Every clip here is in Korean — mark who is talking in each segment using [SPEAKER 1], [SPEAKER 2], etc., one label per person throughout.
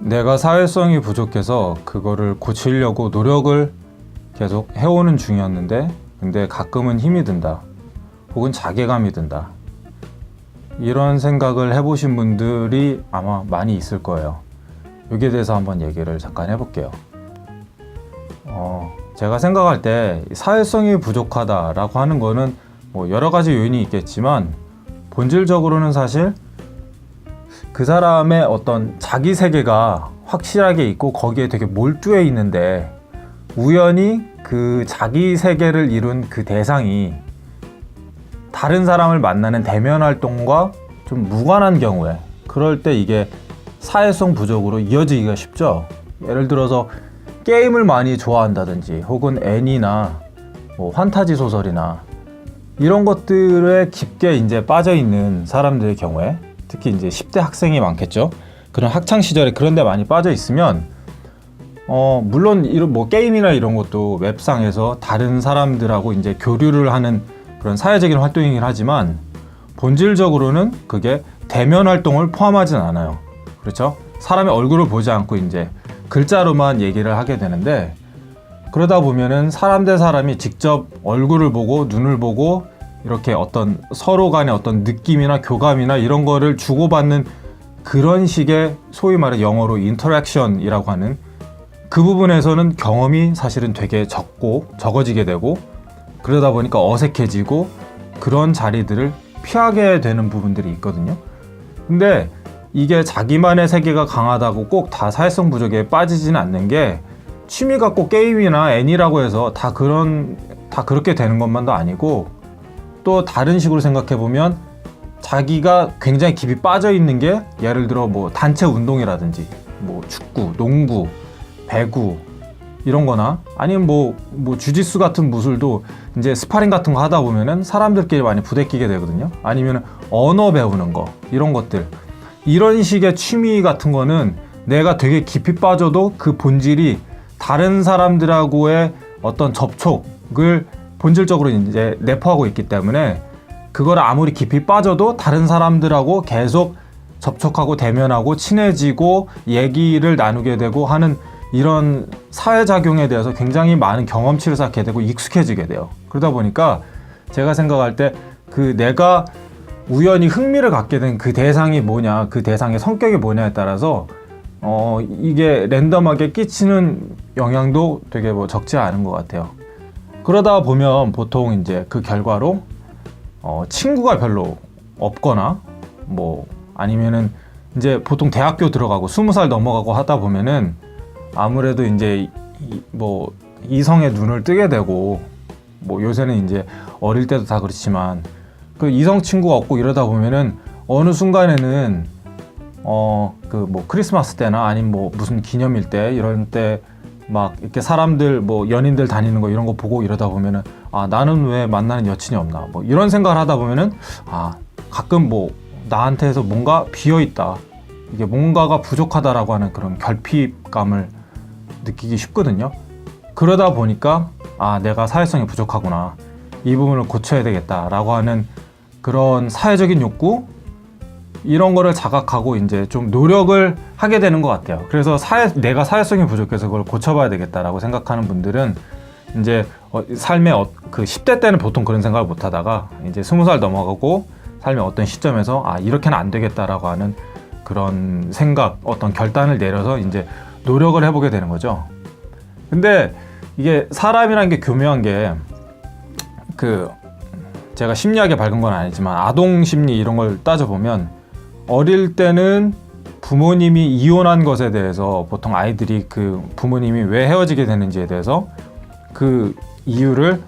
[SPEAKER 1] 내가 사회성이 부족해서 그거를 고치려고 노력을 계속 해오는 중이었는데 근데 가끔은 힘이 든다 혹은 자괴감이 든다 이런 생각을 해보신 분들이 아마 많이 있을 거예요. 여기에 대해서 한번 얘기를 잠깐 해볼게요. 제가 생각할 때 사회성이 부족하다라고 하는 거는 뭐 여러 가지 요인이 있겠지만 본질적으로는 사실 그 사람의 어떤 자기 세계가 확실하게 있고 거기에 되게 몰두해 있는데 우연히 그 자기 세계를 이룬 그 대상이 다른 사람을 만나는 대면 활동과 좀 무관한 경우에 그럴 때 이게 사회성 부족으로 이어지기가 쉽죠. 예를 들어서 게임을 많이 좋아한다든지 혹은 애니나 뭐 판타지 소설이나 이런 것들에 깊게 이제 빠져 있는 사람들의 경우에 특히 이제 10대 학생이 많겠죠. 그런 학창 시절에 그런 데 많이 빠져 있으면 물론 이런 뭐 게임이나 이런 것도 웹상에서 다른 사람들하고 이제 교류를 하는 그런 사회적인 활동이긴 하지만 본질적으로는 그게 대면 활동을 포함하진 않아요. 그렇죠? 사람의 얼굴을 보지 않고 이제 글자로만 얘기를 하게 되는데 그러다 보면은 사람 대 사람이 직접 얼굴을 보고 눈을 보고 이렇게 어떤 서로 간의 어떤 느낌이나 교감이나 이런 거를 주고받는 그런 식의 소위 말해 영어로 인터랙션이라고 하는 그 부분에서는 경험이 사실은 되게 적어지게 되고 그러다 보니까 어색해지고 그런 자리들을 피하게 되는 부분들이 있거든요. 근데 이게 자기만의 세계가 강하다고 꼭 다 사회성 부족에 빠지지는 않는 게 취미가 꼭 게임이나 애니라고 해서 다 그렇게 되는 것만도 아니고 또 다른 식으로 생각해 보면 자기가 굉장히 깊이 빠져 있는 게 예를 들어 뭐 단체 운동이라든지 뭐 축구, 농구, 배구 이런 거나 아니면 뭐 주짓수 같은 무술도 이제 스파링 같은 거 하다 보면은 사람들끼리 많이 부대끼게 되거든요. 아니면 언어 배우는 거 이런 것들 이런 식의 취미 같은 거는 내가 되게 깊이 빠져도 그 본질이 다른 사람들하고의 어떤 접촉을 본질적으로 이제 내포하고 있기 때문에 그걸 아무리 깊이 빠져도 다른 사람들하고 계속 접촉하고 대면하고 친해지고 얘기를 나누게 되고 하는 이런 사회작용에 대해서 굉장히 많은 경험치를 쌓게 되고 익숙해지게 돼요. 그러다 보니까 제가 생각할 때 그 내가 우연히 흥미를 갖게 된 그 대상이 뭐냐, 그 대상의 성격이 뭐냐에 따라서 이게 랜덤하게 끼치는 영향도 되게 뭐 적지 않은 것 같아요. 그러다 보면 보통 이제 그 결과로 친구가 별로 없거나 뭐 아니면은 이제 보통 대학교 들어가고 20살 넘어가고 하다 보면은 아무래도 이제 뭐 이성의 눈을 뜨게 되고 뭐 요새는 이제 어릴 때도 다 그렇지만 그 이성 친구가 없고 이러다 보면은 어느 순간에는 그 뭐 크리스마스 때나 아니면 뭐 무슨 기념일 때 이런 때 막 이렇게 사람들 뭐 연인들 다니는 거 이런 거 보고 이러다 보면은 아 나는 왜 만나는 여친이 없나 뭐 이런 생각을 하다 보면은 아 가끔 뭐 나한테서 뭔가 비어 있다 이게 뭔가가 부족하다라고 하는 그런 결핍감을 느끼기 쉽거든요. 그러다 보니까 아 내가 사회성이 부족하구나 이 부분을 고쳐야 되겠다라고 하는 그런 사회적인 욕구 이런 거를 자각하고 이제 좀 노력을 하게 되는 것 같아요. 그래서 내가 사회성이 부족해서 그걸 고쳐봐야 되겠다라고 생각하는 분들은 이제 삶의 그 10대 때는 보통 그런 생각을 못 하다가 이제 20살 넘어가고 삶의 어떤 시점에서 아 이렇게는 안 되겠다라고 하는 그런 생각, 어떤 결단을 내려서 이제 노력을 해보게 되는 거죠. 근데 이게 사람이라는 게 교묘한 게 그 제가 심리학에 밝은 건 아니지만 아동 심리 이런 걸 따져보면 어릴 때는 부모님이 이혼한 것에 대해서 보통 아이들이 그 부모님이 왜 헤어지게 되는지에 대해서 그 이유를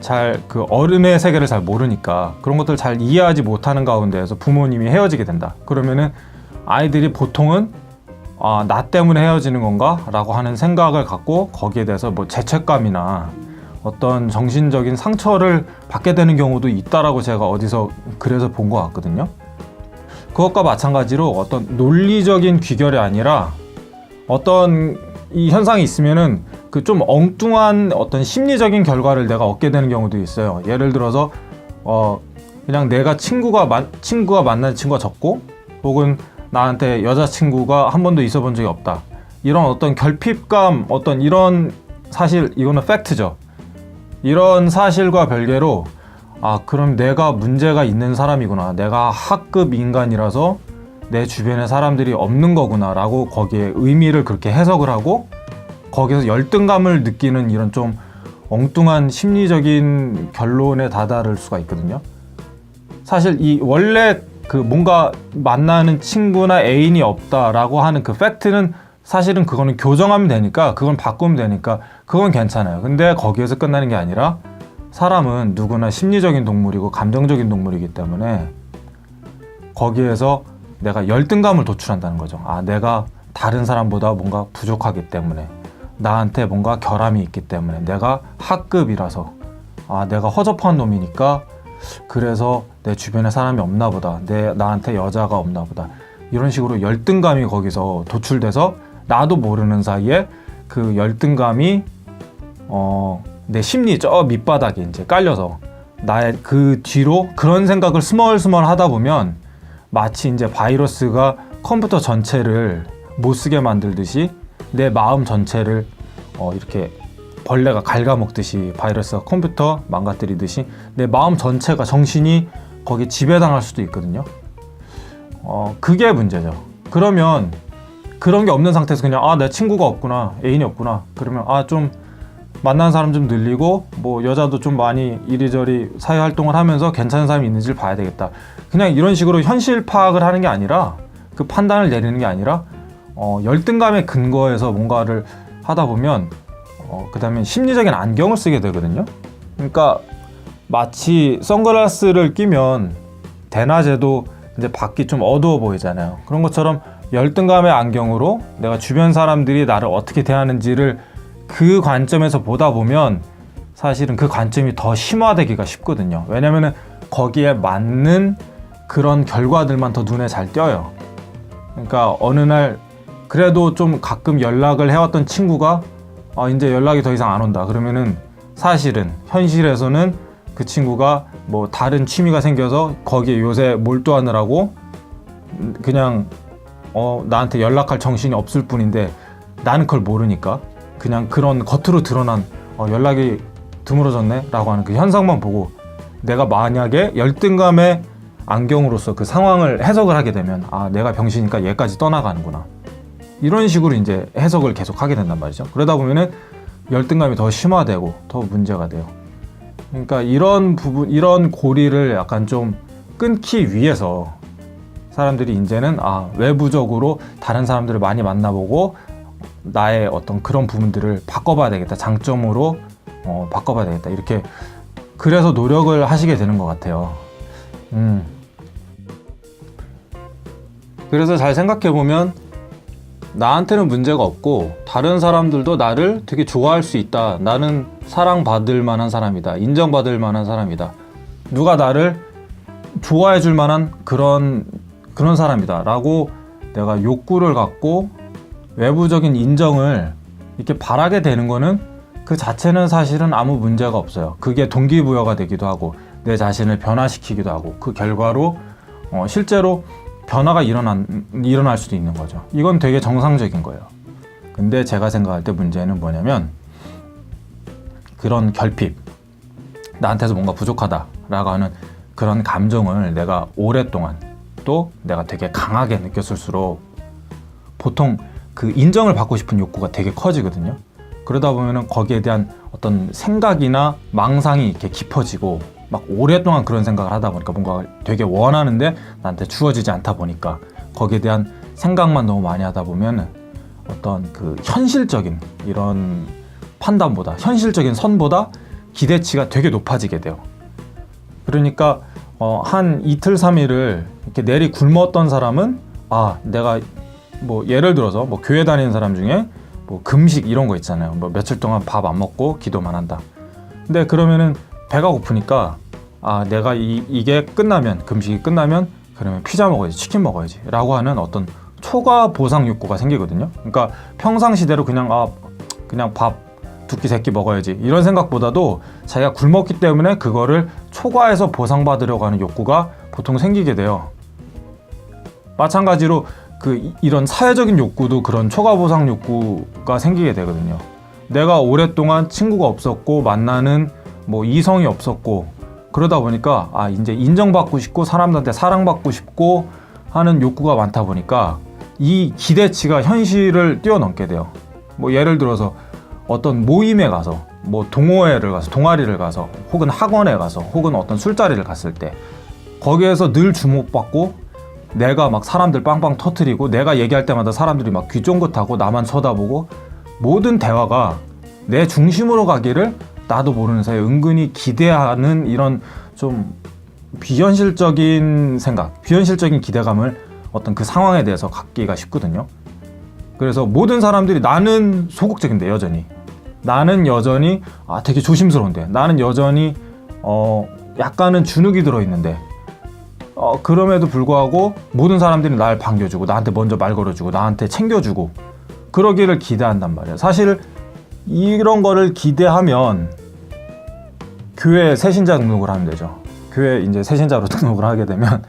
[SPEAKER 1] 잘 그 어른의 세계를 잘 모르니까 그런 것들을 잘 이해하지 못하는 가운데에서 부모님이 헤어지게 된다. 그러면은 아이들이 보통은 아, 나 때문에 헤어지는 건가? 라고 하는 생각을 갖고 거기에 대해서 뭐 죄책감이나 어떤 정신적인 상처를 받게 되는 경우도 있다라고 제가 어디서 그래서 본 것 같거든요. 그것과 마찬가지로 어떤 논리적인 귀결이 아니라 어떤 이 현상이 있으면은 그 좀 엉뚱한 어떤 심리적인 결과를 내가 얻게 되는 경우도 있어요. 예를 들어서 그냥 내가 친구가 만나는 친구가 적고 혹은 나한테 여자친구가 한 번도 있어 본 적이 없다. 이런 어떤 결핍감, 어떤 이런 사실, 이거는 팩트죠. 이런 사실과 별개로 아, 그럼 내가 문제가 있는 사람이구나. 내가 하급 인간이라서 내 주변에 사람들이 없는 거구나 라고 거기에 의미를 그렇게 해석을 하고 거기서 열등감을 느끼는 이런 좀 엉뚱한 심리적인 결론에 다다를 수가 있거든요. 사실 이 원래 그 뭔가 만나는 친구나 애인이 없다라고 하는 그 팩트는 사실은 그거는 교정하면 되니까, 그건 바꾸면 되니까 그건 괜찮아요. 근데 거기에서 끝나는 게 아니라 사람은 누구나 심리적인 동물이고 감정적인 동물이기 때문에 거기에서 내가 열등감을 도출한다는 거죠. 아, 내가 다른 사람보다 뭔가 부족하기 때문에, 나한테 뭔가 결함이 있기 때문에, 내가 하급이라서, 아, 내가 허접한 놈이니까 그래서 내 주변에 사람이 없나 보다, 나한테 여자가 없나 보다, 이런 식으로 열등감이 거기서 도출돼서 나도 모르는 사이에 그 열등감이 내 심리 저 밑바닥에 이제 깔려서 나의 그 뒤로 그런 생각을 스멀스멀 하다 보면 마치 이제 바이러스가 컴퓨터 전체를 못 쓰게 만들듯이 내 마음 전체를 이렇게 벌레가 갉아먹듯이 바이러스가 컴퓨터 망가뜨리듯이 내 마음 전체가, 정신이 거기에 지배당할 수도 있거든요. 그게 문제죠. 그러면 그런 게 없는 상태에서 그냥 아, 내 친구가 없구나, 애인이 없구나, 그러면 아, 좀 만나는 사람 좀 늘리고 뭐 여자도 좀 많이 이리저리 사회활동을 하면서 괜찮은 사람이 있는지를 봐야 되겠다, 그냥 이런 식으로 현실 파악을 하는 게 아니라, 그 판단을 내리는 게 아니라 열등감의 근거에서 뭔가를 하다 보면 그 다음에 심리적인 안경을 쓰게 되거든요. 그러니까 마치 선글라스를 끼면 대낮에도 이제 밖이 좀 어두워 보이잖아요. 그런 것처럼 열등감의 안경으로 내가 주변 사람들이 나를 어떻게 대하는지를 그 관점에서 보다 보면 사실은 그 관점이 더 심화되기가 쉽거든요. 왜냐면은 거기에 맞는 그런 결과들만 더 눈에 잘 띄어요. 그러니까 어느 날 그래도 좀 가끔 연락을 해왔던 친구가 이제 연락이 더 이상 안 온다, 그러면은 사실은 현실에서는 그 친구가 뭐 다른 취미가 생겨서 거기에 요새 몰두하느라고 그냥 나한테 연락할 정신이 없을 뿐인데, 나는 그걸 모르니까 그냥 그런 겉으로 드러난 연락이 드물어졌네 라고 하는 그 현상만 보고 내가 만약에 열등감의 안경으로서 그 상황을 해석을 하게 되면 아, 내가 병신이니까 얘까지 떠나가는구나, 이런 식으로 이제 해석을 계속 하게 된단 말이죠. 그러다 보면은 열등감이 더 심화되고 더 문제가 돼요. 그러니까 이런 부분, 이런 고리를 약간 좀 끊기 위해서 사람들이 이제는 외부적으로 다른 사람들을 많이 만나보고 나의 어떤 그런 부분들을 바꿔봐야 되겠다, 장점으로 바꿔봐야 되겠다, 이렇게 그래서 노력을 하시게 되는 것 같아요. 그래서 잘 생각해보면 나한테는 문제가 없고 다른 사람들도 나를 되게 좋아할 수 있다, 나는 사랑받을 만한 사람이다, 인정받을 만한 사람이다, 누가 나를 좋아해 줄 만한 그런 사람이다 라고 내가 욕구를 갖고 외부적인 인정을 이렇게 바라게 되는 거는 그 자체는 사실은 아무 문제가 없어요. 그게 동기부여가 되기도 하고 내 자신을 변화시키기도 하고 그 결과로 실제로 변화가 일어날 수도 있는 거죠. 이건 되게 정상적인 거예요. 근데 제가 생각할 때 문제는 뭐냐면 그런 결핍, 나한테서 뭔가 부족하다라고 하는 그런 감정을 내가 오랫동안 또 내가 되게 강하게 느꼈을수록 보통 그 인정을 받고 싶은 욕구가 되게 커지거든요. 그러다 보면은 거기에 대한 어떤 생각이나 망상이 이렇게 깊어지고 막 오랫동안 그런 생각을 하다 보니까 뭔가 되게 원하는데 나한테 주어지지 않다 보니까 거기에 대한 생각만 너무 많이 하다 보면 어떤 그 현실적인 이런 판단보다, 현실적인 선보다 기대치가 되게 높아지게 돼요. 그러니까 한 이틀 3일을 이렇게 내리 굶었던 사람은 내가 뭐 예를 들어서 뭐 교회 다니는 사람 중에 뭐 금식 이런 거 있잖아요. 뭐 며칠 동안 밥 안 먹고 기도만 한다. 근데 그러면은 배가 고프니까 내가 이게 끝나면, 금식이 끝나면 그러면 피자 먹어야지, 치킨 먹어야지 라고 하는 어떤 초과 보상 욕구가 생기거든요. 그러니까 평상시대로 그냥 밥 두 끼 세 끼 먹어야지 이런 생각보다도 자기가 굶었기 때문에 그거를 초과해서 보상받으려고 하는 욕구가 보통 생기게 돼요. 마찬가지로 이런 사회적인 욕구도 그런 초과보상 욕구가 생기게 되거든요. 내가 오랫동안 친구가 없었고 만나는 뭐 이성이 없었고 그러다 보니까 이제 인정받고 싶고 사람들한테 사랑받고 싶고 하는 욕구가 많다 보니까 이 기대치가 현실을 뛰어넘게 돼요. 뭐 예를 들어서 어떤 모임에 가서 뭐 동호회를 가서 동아리를 가서 혹은 학원에 가서 혹은 어떤 술자리를 갔을 때 거기에서 늘 주목받고 내가 막 사람들 빵빵 터트리고 내가 얘기할 때마다 사람들이 막 귀 쫑긋하고 나만 쳐다보고 모든 대화가 내 중심으로 가기를 나도 모르는 사이에 은근히 기대하는 이런 좀 비현실적인 생각, 비현실적인 기대감을 어떤 그 상황에 대해서 갖기가 쉽거든요. 그래서 모든 사람들이 나는 소극적인데 여전히 나는 여전히 되게 조심스러운데 나는 여전히 약간은 주눅이 들어있는데 그럼에도 불구하고 모든 사람들이 날 반겨주고 나한테 먼저 말 걸어주고 나한테 챙겨주고 그러기를 기대한단 말이에요. 사실 이런 거를 기대하면 교회에 새신자 등록을 하면 되죠. 교회 이제 새신자로 등록을 하게 되면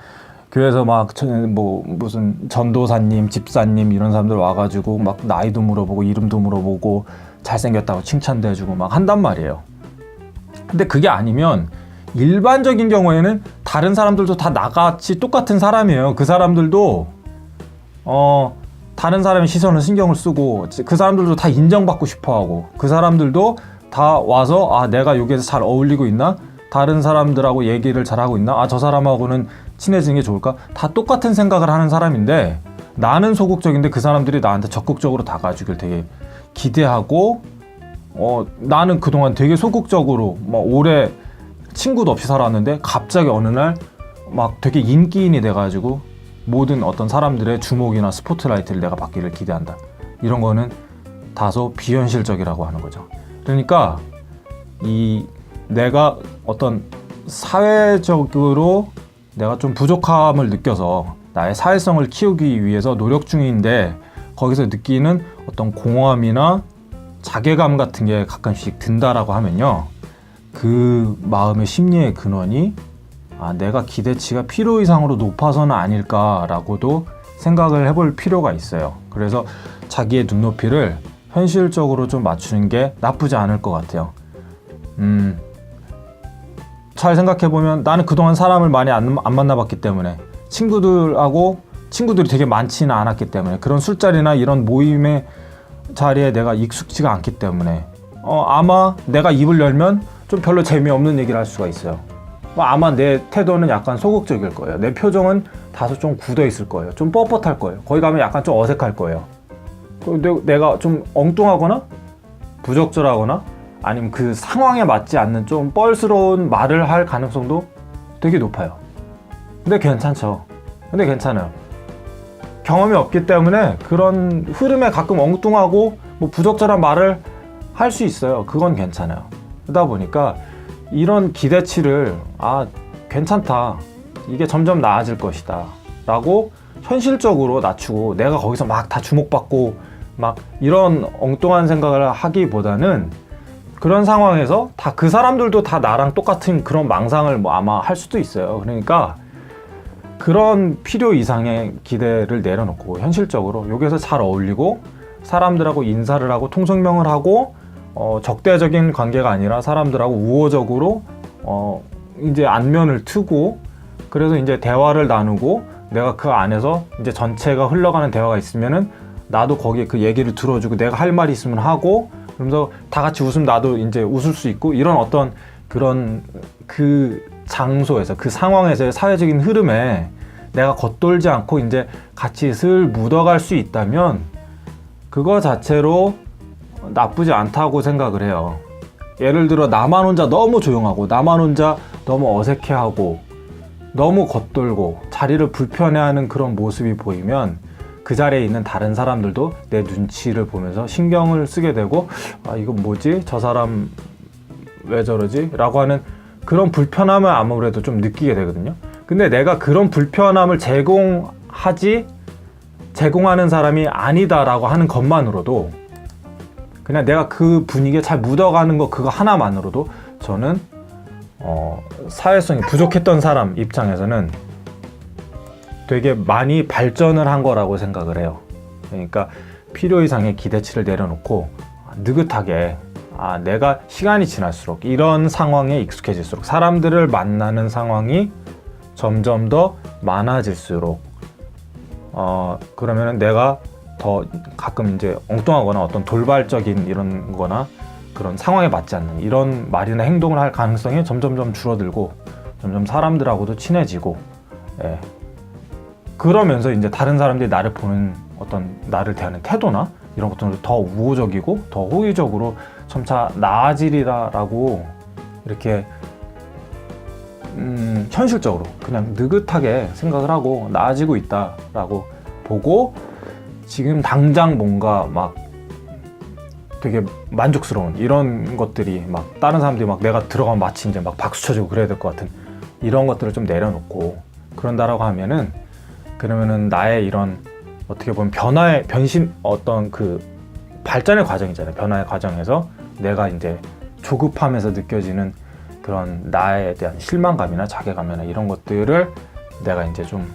[SPEAKER 1] 교회에서 막 뭐 무슨 전도사님, 집사님 이런 사람들 와가지고 막 나이도 물어보고 이름도 물어보고 잘생겼다고 칭찬도 해주고 막 한단 말이에요. 근데 그게 아니면 일반적인 경우에는 다른 사람들도 다 나같이 똑같은 사람이에요. 그 사람들도 다른 사람의 시선을 신경을 쓰고 그 사람들도 다 인정받고 싶어하고 그 사람들도 다 와서 내가 여기에서 잘 어울리고 있나? 다른 사람들하고 얘기를 잘하고 있나? 저 사람하고는 친해지는 게 좋을까? 다 똑같은 생각을 하는 사람인데 나는 소극적인데 그 사람들이 나한테 적극적으로 다가주길 되게 기대하고 나는 그동안 되게 소극적으로 막 오래 친구도 없이 살았는데 갑자기 어느 날 막 되게 인기인이 돼가지고 모든 어떤 사람들의 주목이나 스포트라이트를 내가 받기를 기대한다. 이런 거는 다소 비현실적이라고 하는 거죠. 그러니까 내가 어떤 사회적으로 내가 좀 부족함을 느껴서 나의 사회성을 키우기 위해서 노력 중인데 거기서 느끼는 어떤 공허함이나 자괴감 같은 게 가끔씩 든다라고 하면요. 그 마음의 심리의 근원이 내가 기대치가 필요 이상으로 높아서는 아닐까라고도 생각을 해볼 필요가 있어요. 그래서 자기의 눈높이를 현실적으로 좀 맞추는 게 나쁘지 않을 것 같아요. 잘 생각해보면 나는 그동안 사람을 많이 안 만나봤기 때문에 친구들이 되게 많지는 않았기 때문에 그런 술자리나 이런 모임의 자리에 내가 익숙지가 않기 때문에 아마 내가 입을 열면 좀 별로 재미없는 얘기를 할 수가 있어요. 아마 내 태도는 약간 소극적일 거예요. 내 표정은 다소 좀 굳어 있을 거예요. 좀 뻣뻣할 거예요. 거기 가면 약간 좀 어색할 거예요. 내가 좀 엉뚱하거나 부적절하거나 아니면 그 상황에 맞지 않는 좀 뻘스러운 말을 할 가능성도 되게 높아요. 근데 괜찮죠. 근데 괜찮아요. 경험이 없기 때문에 그런 흐름에 가끔 엉뚱하고 뭐 부적절한 말을 할 수 있어요. 그건 괜찮아요. 그러다 보니까 이런 기대치를 괜찮다. 이게 점점 나아질 것이다. 라고 현실적으로 낮추고 내가 거기서 막 다 주목받고 막 이런 엉뚱한 생각을 하기보다는 그런 상황에서 다 그 사람들도 다 나랑 똑같은 그런 망상을 뭐 아마 할 수도 있어요. 그러니까 그런 필요 이상의 기대를 내려놓고 현실적으로 여기서 잘 어울리고 사람들하고 인사를 하고 통성명을 하고 적대적인 관계가 아니라 사람들하고 우호적으로 이제 안면을 트고 그래서 이제 대화를 나누고 내가 그 안에서 이제 전체가 흘러가는 대화가 있으면은 나도 거기에 그 얘기를 들어주고 내가 할 말이 있으면 하고 그러면서 다 같이 웃으면 나도 이제 웃을 수 있고 이런 어떤 그런 그 장소에서 그 상황에서의 사회적인 흐름에 내가 겉돌지 않고 이제 같이 슬 묻어갈 수 있다면 그거 자체로 나쁘지 않다고 생각을 해요. 예를 들어 나만 혼자 너무 조용하고 나만 혼자 너무 어색해하고 너무 겉돌고 자리를 불편해하는 그런 모습이 보이면 그 자리에 있는 다른 사람들도 내 눈치를 보면서 신경을 쓰게 되고 이거 뭐지? 저 사람 왜 저러지? 라고 하는 그런 불편함을 아무래도 좀 느끼게 되거든요. 근데 내가 그런 불편함을 제공하는 사람이 아니다라고 하는 것만으로도 그냥 내가 그 분위기에 잘 묻어가는 거 그거 하나만으로도 저는 사회성이 부족했던 사람 입장에서는 되게 많이 발전을 한 거라고 생각을 해요. 그러니까 필요 이상의 기대치를 내려놓고 느긋하게 내가 시간이 지날수록 이런 상황에 익숙해질수록 사람들을 만나는 상황이 점점 더 많아질수록 그러면은 내가 더 가끔 이제 엉뚱하거나 어떤 돌발적인 이런 거나 그런 상황에 맞지 않는 이런 말이나 행동을 할 가능성이 점점점 줄어들고 점점 사람들하고도 친해지고 그러면서 이제 다른 사람들이 나를 보는 어떤 나를 대하는 태도나 이런 것들도 더 우호적이고 더 호의적으로 점차 나아지리라라고 이렇게 현실적으로 그냥 느긋하게 생각을 하고 나아지고 있다라고 보고 지금 당장 뭔가 막 되게 만족스러운 이런 것들이 막 다른 사람들이 막 내가 들어가면 마치 이제 막 박수 쳐주고 그래야 될 것 같은 이런 것들을 좀 내려놓고 그런다라고 하면은 그러면은 나의 이런 어떻게 보면 변신 어떤 그 발전의 과정이잖아요. 변화의 과정에서 내가 이제 조급함에서 느껴지는 그런 나에 대한 실망감이나 자괴감이나 이런 것들을 내가 이제 좀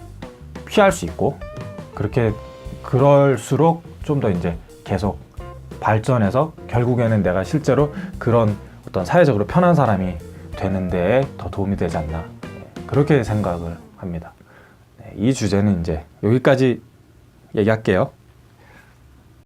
[SPEAKER 1] 피할 수 있고 그럴수록 좀 더 이제 계속 발전해서 결국에는 내가 실제로 그런 어떤 사회적으로 편한 사람이 되는 데에 더 도움이 되지 않나 그렇게 생각을 합니다. 이 주제는 이제 여기까지 얘기할게요.